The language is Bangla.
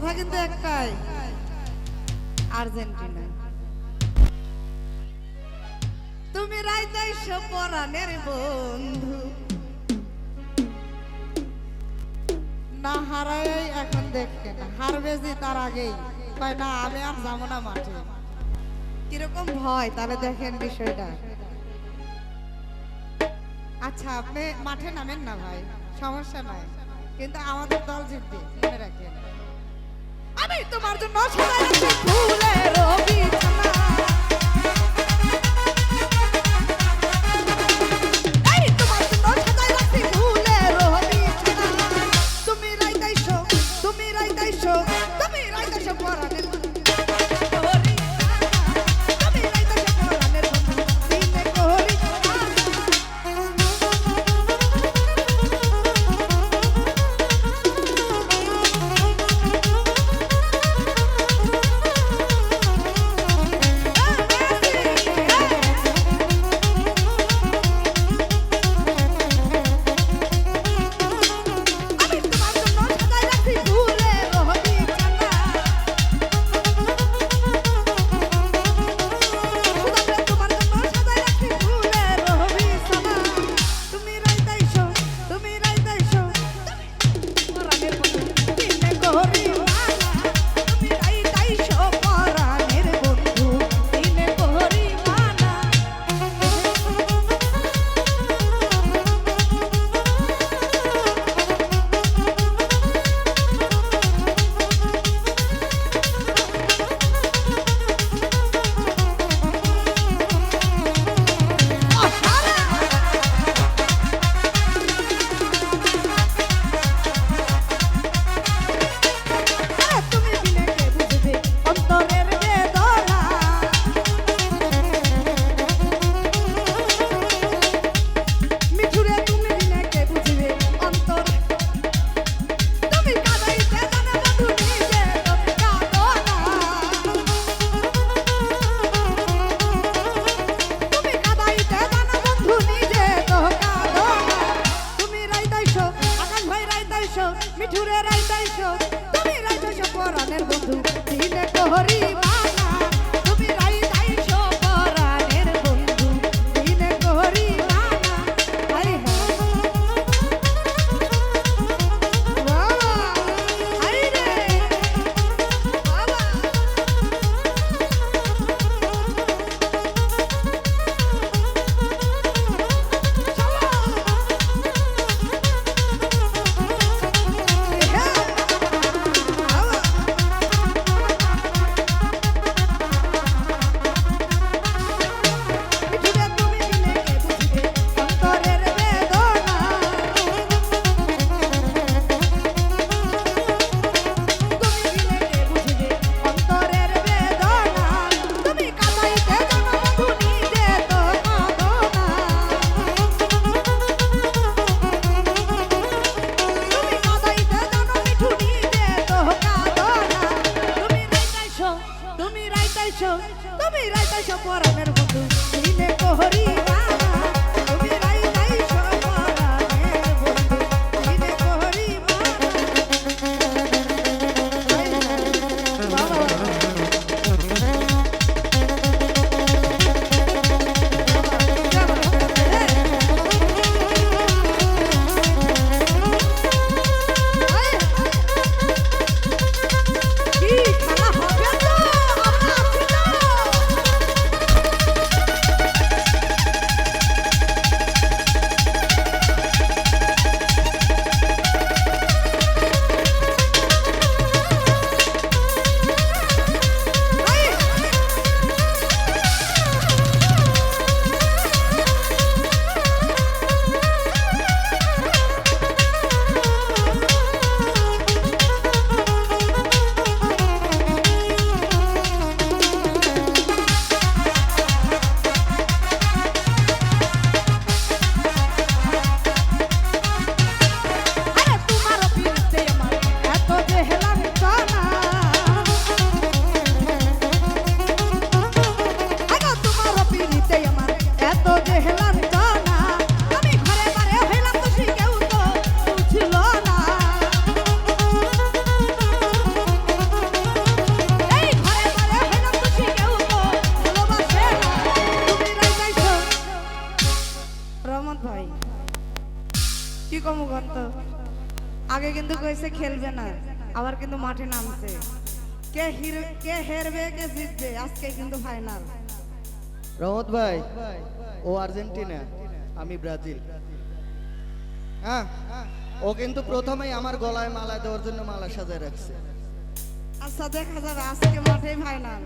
কথা কিন্তু একটাই, আর্জেন্টিনা। তুমি রাইতাইছো পরাণের বন্ধু, না হারাই এখন দেখে না, হারবে যে তার আগেই কয় না আমি আর যাবো না মাঠে। কিরকম ভয় তাহলে দেখেন বিষয়টা। আচ্ছা আপনি মাঠে নামেন না ভাই, সমস্যা নাই, কিন্তু আমাদের দল জিতবে মনে রাখেন। আমি তোমার জন্য সাজাই রাখছি ফুলের বিছানা, এই তোমার জন্য সাজাই রাখছি ফুলের বিছানা। তুমি রাইতাইছো, তুমি রাইতাইছো, তুমি রাইতাইছো পরাণের বন্ধু, তুমি রাইতাইছো পরাণের বন্ধু, দিনে করি কম গন্ত আগে কিন্তু কইছে খেলবে না, আবার কিন্তু মাঠে নামছে। কে হেরবে কে জিতবে আজকে কিন্তু ফাইনাল। রহমত ভাই, ও আর্জেন্টিনা, আমি ব্রাজিল। হ্যাঁ, ও কিন্তু প্রথমেই আমার গলায় মালা দেওয়ার জন্য মালা সাজায় রাখছে। আচ্ছা দেখা যাবে, আজকে মাঠে ফাইনাল।